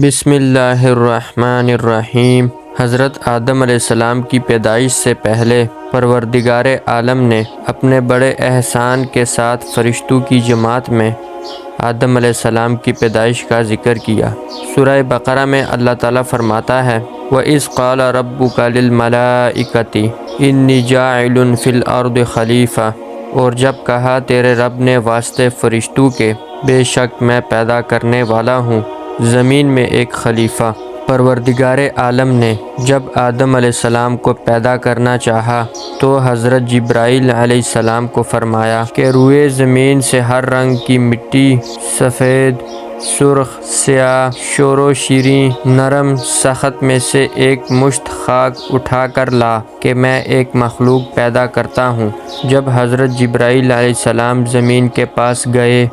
بسم اللہ الرحمن الرحیم۔ حضرت آدم علیہ السلام کی پیدائش سے پہلے پروردگار عالم نے اپنے بڑے احسان کے ساتھ فرشتوں کی جماعت میں آدم علیہ السلام کی پیدائش کا ذکر کیا۔ سورہ بقرہ میں اللہ تعالیٰ فرماتا ہے وَإِذْ قَالَ رَبُّكَ لِلْمَلَائِكَةِ إِنِّي جَاعِلٌ فِي الْأَرْضِ خلیفہ، اور جب کہا تیرے رب نے واسطے فرشتوں کے، بے شک میں پیدا کرنے والا ہوں زمین میں ایک خلیفہ۔ پروردگار عالم نے جب آدم علیہ السلام کو پیدا کرنا چاہا تو حضرت جبرائیل علیہ السلام کو فرمایا کہ روئے زمین سے ہر رنگ کی مٹی، سفید، سرخ، سیاہ، شور و شیریں، نرم، سخت میں سے ایک مشت خاک اٹھا کر لا کہ میں ایک مخلوق پیدا کرتا ہوں۔ جب حضرت جبرائیل علیہ السلام زمین کے پاس گئے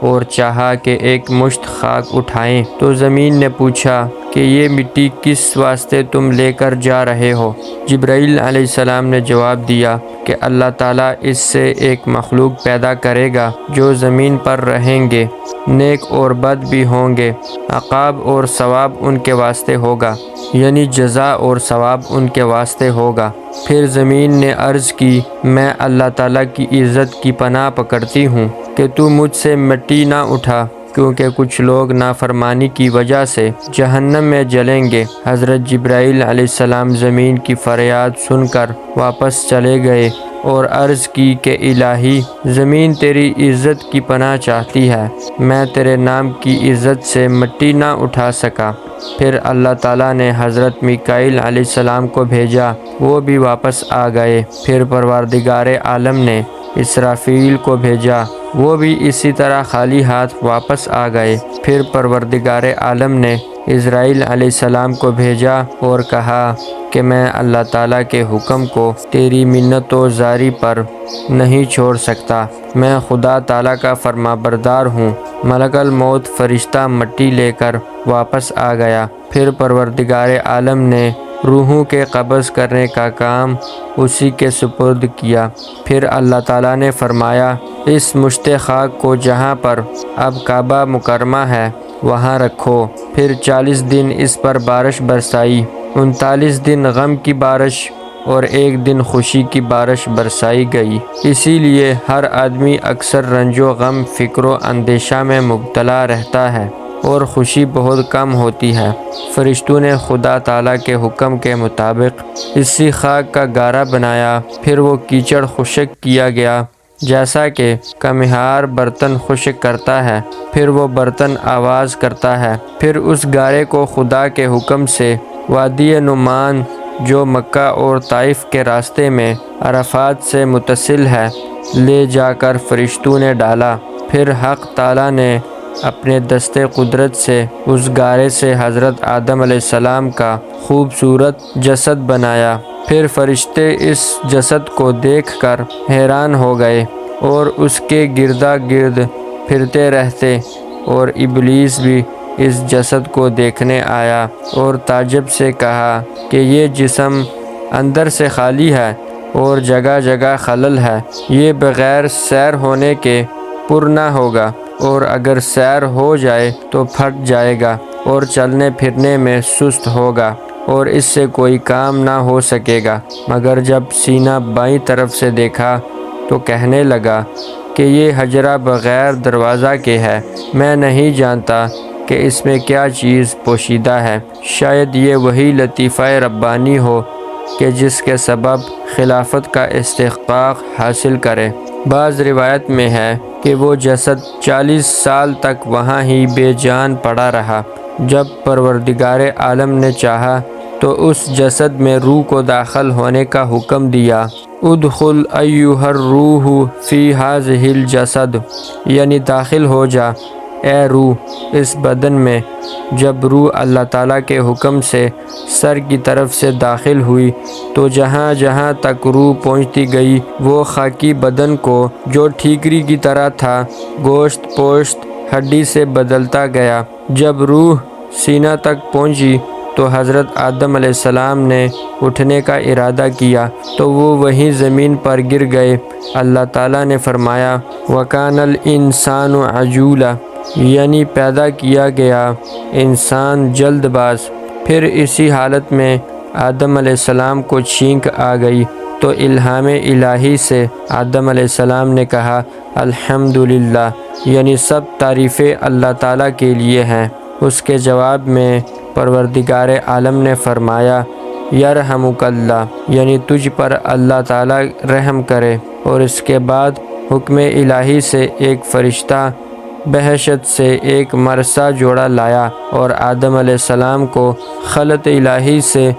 اور چاہا کہ ایک مشت خاک اٹھائیں تو زمین نے پوچھا کہ یہ مٹی کس واسطے تم لے کر جا رہے ہو؟ جبرائیل علیہ السلام نے جواب دیا کہ اللہ تعالیٰ اس سے ایک مخلوق پیدا کرے گا جو زمین پر رہیں گے، نیک اور بد بھی ہوں گے، عقاب اور ثواب ان کے واسطے ہوگا، یعنی جزا اور ثواب ان کے واسطے ہوگا۔ پھر زمین نے عرض کی میں اللہ تعالیٰ کی عزت کی پناہ پکڑتی ہوں کہ تو مجھ سے مٹی نہ اٹھا، کیونکہ کچھ لوگ نافرمانی کی وجہ سے جہنم میں جلیں گے۔ حضرت جبرائیل علیہ السلام زمین کی فریاد سن کر واپس چلے گئے اور عرض کی کہ الہی، زمین تیری عزت کی پناہ چاہتی ہے، میں تیرے نام کی عزت سے مٹی نہ اٹھا سکا۔ پھر اللہ تعالیٰ نے حضرت میکائیل علیہ السلام کو بھیجا، وہ بھی واپس آ گئے۔ پھر پروردگار عالم نے اسرافیل کو بھیجا، وہ بھی اسی طرح خالی ہاتھ واپس آ گئے۔ پھر پروردگار عالم نے عزرائیل علیہ السلام کو بھیجا اور کہا کہ میں اللہ تعالیٰ کے حکم کو تیری منت و زاری پر نہیں چھوڑ سکتا، میں خدا تعالیٰ کا فرما بردار ہوں۔ ملک الموت فرشتہ مٹی لے کر واپس آ گیا۔ پھر پروردگار عالم نے روحوں کے قبض کرنے کا کام اسی کے سپرد کیا۔ پھر اللہ تعالیٰ نے فرمایا اس مشت خاک کو جہاں پر اب کعبہ مکرمہ ہے وہاں رکھو۔ پھر 40 دن اس پر بارش برسائی، 39 دن غم کی بارش اور 1 دن خوشی کی بارش برسائی گئی۔ اسی لیے ہر آدمی اکثر رنج و غم، فکر و اندیشہ میں مبتلا رہتا ہے اور خوشی بہت کم ہوتی ہے۔ فرشتوں نے خدا تعالیٰ کے حکم کے مطابق اسی خاک کا گارا بنایا، پھر وہ کیچڑ خشک کیا گیا جیسا کہ کمہار برتن خشک کرتا ہے، پھر وہ برتن آواز کرتا ہے۔ پھر اس گارے کو خدا کے حکم سے وادی نعمان جو مکہ اور طائف کے راستے میں عرفات سے متصل ہے لے جا کر فرشتوں نے ڈالا۔ پھر حق تعالیٰ نے اپنے دست قدرت سے اس گارے سے حضرت آدم علیہ السلام کا خوبصورت جسد بنایا۔ پھر فرشتے اس جسد کو دیکھ کر حیران ہو گئے اور اس کے گردا گرد پھرتے رہتے، اور ابلیس بھی اس جسد کو دیکھنے آیا اور تعجب سے کہا کہ یہ جسم اندر سے خالی ہے اور جگہ جگہ خلل ہے، یہ بغیر سیر ہونے کے پر نہ ہوگا، اور اگر سیر ہو جائے تو پھٹ جائے گا اور چلنے پھرنے میں سست ہوگا اور اس سے کوئی کام نہ ہو سکے گا۔ مگر جب سینہ بائیں طرف سے دیکھا تو کہنے لگا کہ یہ حجرہ بغیر دروازہ کے ہے، میں نہیں جانتا کہ اس میں کیا چیز پوشیدہ ہے، شاید یہ وہی لطیفہ ربانی ہو کہ جس کے سبب خلافت کا استحقاق حاصل کرے۔ بعض روایت میں ہے کہ وہ جسد 40 سال تک وہاں ہی بے جان پڑا رہا۔ جب پروردگار عالم نے چاہا تو اس جسد میں روح کو داخل ہونے کا حکم دیا۔ ادخل ایھا الروح فی ھذہ الجسد، یعنی داخل ہو جا اے روح اس بدن میں۔ جب روح اللہ تعالیٰ کے حکم سے سر کی طرف سے داخل ہوئی تو جہاں جہاں تک روح پہنچتی گئی وہ خاکی بدن کو جو ٹھیکری کی طرح تھا گوشت پوشت ہڈی سے بدلتا گیا۔ جب روح سینہ تک پہنچی تو حضرت آدم علیہ السلام نے اٹھنے کا ارادہ کیا تو وہ وہیں زمین پر گر گئے۔ اللہ تعالیٰ نے فرمایا وَكَانَ الْإِنسَانُ عَجُولًا، یعنی پیدا کیا گیا انسان جلد باز۔ پھر اسی حالت میں آدم علیہ السلام کو چھینک آ گئی تو الہام الہی سے آدم علیہ السلام نے کہا الحمدللہ، یعنی سب تعریفیں اللہ تعالیٰ کے لیے ہیں۔ اس کے جواب میں پروردگار عالم نے فرمایا یرحمک اللہ، یعنی تجھ پر اللہ تعالیٰ رحم کرے۔ اور اس کے بعد حکم الہی سے ایک فرشتہ بحشت سے ایک مرثا جوڑا لایا اور آدم علیہ السلام کو خلعت الہی سے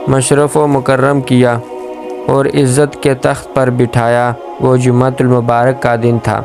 مشرف و مکرم کیا اور عزت کے تخت پر بٹھایا۔ وہ جمعۃ المبارک کا دن تھا۔